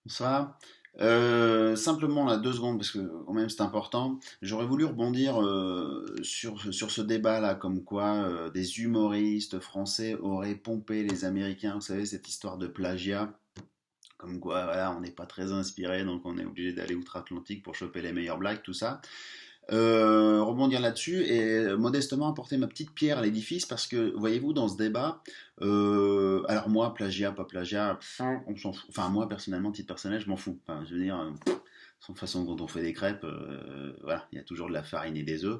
Ça, simplement là, 2 secondes, parce que quand même c'est important. J'aurais voulu rebondir sur ce débat-là, comme quoi des humoristes français auraient pompé les Américains. Vous savez, cette histoire de plagiat, comme quoi voilà, on n'est pas très inspiré, donc on est obligé d'aller outre-Atlantique pour choper les meilleures blagues, tout ça. Rebondir là-dessus et modestement apporter ma petite pierre à l'édifice parce que, voyez-vous, dans ce débat, alors moi, plagiat, pas plagiat, on s'en fout. Enfin, moi, personnellement, titre personnel, je m'en fous. Enfin, je veux dire, de toute façon, quand on fait des crêpes, voilà, il y a toujours de la farine et des œufs.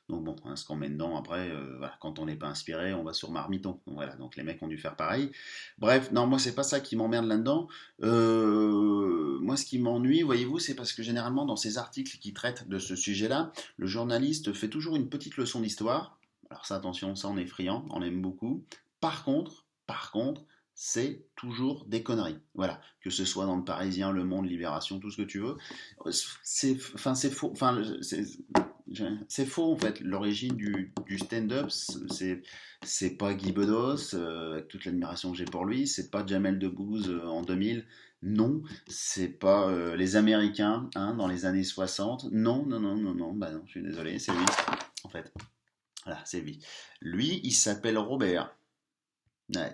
Donc bon, hein, ce qu'on met dedans après, voilà, quand on n'est pas inspiré, on va sur marmiton. Donc voilà, donc les mecs ont dû faire pareil. Bref, non, moi c'est pas ça qui m'emmerde là-dedans. Moi ce qui m'ennuie, voyez-vous, c'est parce que généralement dans ces articles qui traitent de ce sujet-là, le journaliste fait toujours une petite leçon d'histoire. Alors ça, attention, ça on est friand, on aime beaucoup. Par contre, c'est toujours des conneries. Voilà, que ce soit dans le Parisien, Le Monde, Libération, tout ce que tu veux. C'est faux. C'est faux en fait. L'origine du stand-up, c'est pas Guy Bedos, avec toute l'admiration que j'ai pour lui. C'est pas Jamel Debbouze en 2000. Non, c'est pas les Américains hein, dans les années 60. Non, non, non, non, non. Bah non, je suis désolé, c'est lui en fait. Voilà, c'est lui. Lui, il s'appelle Robert.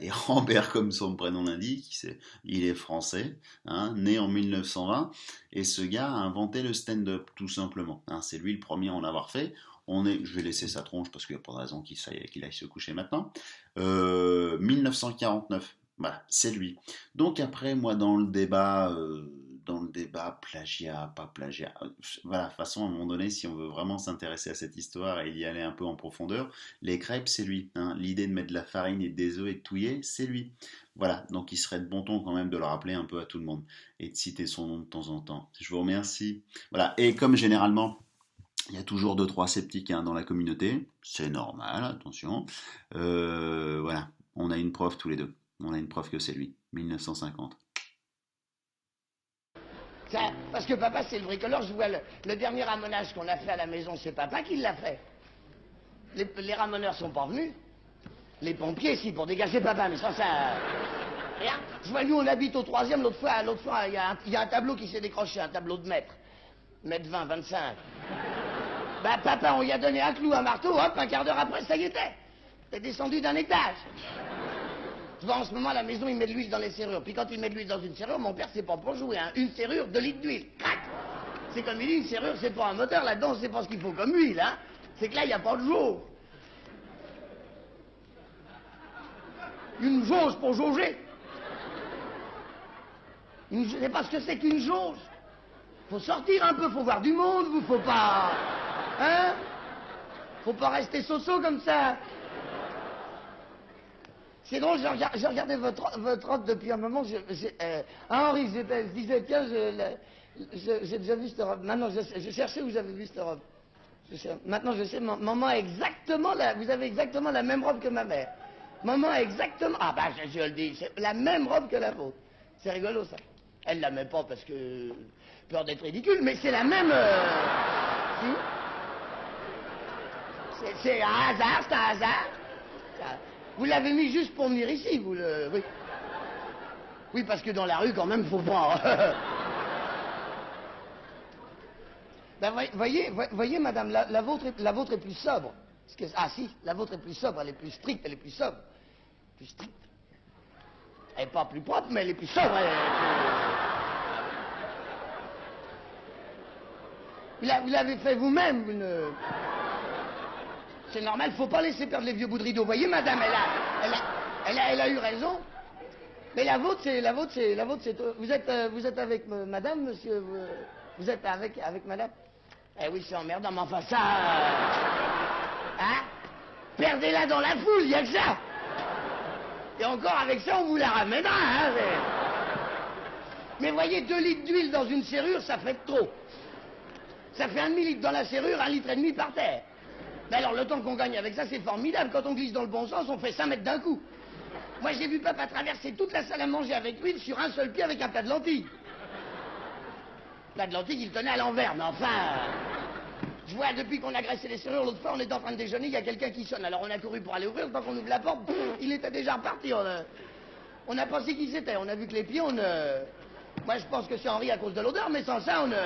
Et Rambert, comme son prénom l'indique, il est français, hein, né en 1920, et ce gars a inventé le stand-up, tout simplement. Hein, c'est lui le premier à en avoir fait. Je vais laisser sa tronche parce qu'il n'y a pas de raison qu'il aille se coucher maintenant. 1949, voilà, c'est lui. Donc après, moi, dans le débat plagiat, pas plagiat, voilà, de toute façon, à un moment donné, si on veut vraiment s'intéresser à cette histoire et y aller un peu en profondeur, les crêpes, c'est lui. Hein. L'idée de mettre de la farine et des œufs et de touiller, c'est lui. Voilà, donc il serait de bon ton quand même de le rappeler un peu à tout le monde et de citer son nom de temps en temps. Je vous remercie. Voilà, et comme généralement, il y a toujours deux, trois sceptiques hein, dans la communauté, c'est normal, attention. Voilà, on a une preuve tous les deux. On a une preuve que c'est lui, 1950. Ça, parce que papa, c'est le bricoleur. Je vois le dernier ramonage qu'on a fait à la maison, c'est papa qui l'a fait. Les ramoneurs sont pas venus. Les pompiers, si, pour dégager papa, mais ça. Rien. Je vois, nous, on habite au troisième. L'autre fois, il y a un tableau qui s'est décroché, un tableau de mètre. Mètre 20, 25. Bah, papa, on lui a donné un clou, un marteau, hop, un quart d'heure après, ça y était. T'es descendu d'un étage. Tu vois, en ce moment, à la maison, il met de l'huile dans les serrures. Puis quand il met de l'huile dans une serrure, mon père, c'est pas pour jouer, hein. Une serrure, 2 litres d'huile. Crac. C'est comme il dit, une serrure, c'est pas un moteur. Là-dedans, c'est pas ce qu'il faut comme huile, hein. C'est que là, il n'y a pas de jauge. Une jauge pour jauger. Je sais pas ce que c'est qu'une jauge. Faut sortir un peu, faut voir du monde, vous, faut pas... Hein? Faut pas rester soso comme ça. C'est drôle, j'ai regardé votre robe depuis un moment. Henri, je disais, tiens, j'ai déjà vu cette robe. Maintenant, je cherchais où j'avais vu cette robe. Maintenant, je sais, maman a exactement vous avez exactement la même robe que ma mère. Maman a exactement, ah bah, je le dis, c'est la même robe que la vôtre. C'est rigolo, ça. Elle la met pas parce que, peur d'être ridicule, mais c'est la même, si. C'est un hasard, c'est un hasard. Vous l'avez mis juste pour venir ici, oui. Oui, parce que dans la rue, quand même, faut pas... Ben, voyez, madame, la vôtre est plus sobre. Ah si, la vôtre est plus sobre, elle est plus stricte, elle est plus sobre. Plus stricte. Elle n'est pas plus propre, mais elle est plus sobre. Vous l'avez fait vous-même, C'est normal, faut pas laisser perdre les vieux bouts de rideau. Voyez, madame, elle a eu raison. Mais la vôtre, c'est... Vous êtes avec madame, monsieur vous êtes avec madame. Eh oui, c'est emmerdant, mais enfin ça... hein? Perdez-la dans la foule, il y a que ça. Et encore avec ça, on vous la ramènera, hein. Mais voyez, 2 litres d'huile dans une serrure, ça fait trop. Ça fait 1 demi-litre dans la serrure, 1,5 litre par terre. Mais alors, le temps qu'on gagne avec ça, c'est formidable. Quand on glisse dans le bon sens, on fait 5 mètres d'un coup. Moi, j'ai vu papa traverser toute la salle à manger avec l'huile sur un seul pied avec un plat de lentilles. Plat de lentilles, il tenait à l'envers, mais enfin... Je vois, depuis qu'on a graissé les serrures, l'autre fois, on est en train de déjeuner, il y a quelqu'un qui sonne. Alors on a couru pour aller ouvrir, le temps qu'on ouvre la porte, il était déjà reparti. On a pensé qui c'était, on a vu que les pieds, Moi, je pense que c'est Henri à cause de l'odeur, mais sans ça, on ne...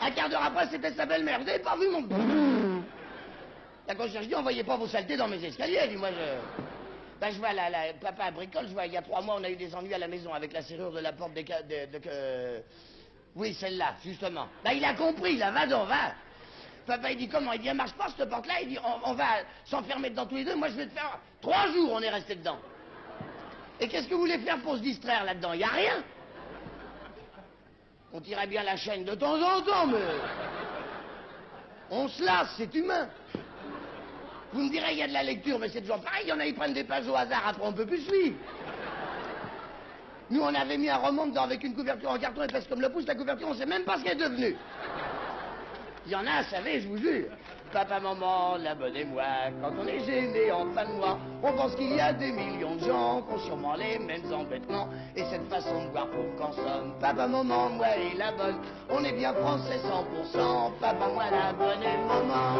Un quart d'heure après, c'était sa belle-mère. Vous avez pas vu mon... La concierge dit, envoyez pas vos saletés dans mes escaliers. Elle dit, moi, je... Ben, je vois, papa bricole, je vois, il y a 3 mois, on a eu des ennuis à la maison avec la serrure de la porte Oui, celle-là, justement. Ben, il a compris, là, va donc, va. Papa, il dit, comment? Il dit, elle marche pas, cette porte-là. Il dit, on va s'enfermer dedans tous les deux. Moi, je vais te faire... 3 jours, on est resté dedans. Et qu'est-ce que vous voulez faire pour se distraire là-dedans? Il y a rien. On tirait bien la chaîne de temps en temps, mais... On se lasse, c'est humain. Vous me direz, il y a de la lecture, mais c'est toujours pareil. Il y en a, ils prennent des pages au hasard, après on peut plus suivre. Nous, on avait mis un roman dedans avec une couverture en carton épaisse comme le pouce. La couverture, on sait même pas ce qu'elle est devenue. Il y en a, savez, je vous jure. Papa, maman, la bonne et moi, quand on est gêné en fin de mois, on pense qu'il y a des millions de gens qui ont sûrement les mêmes embêtements et cette façon de voir pour qu'en somme. Papa, maman, moi et la bonne, on est bien français 100%. Papa, moi, la bonne et maman.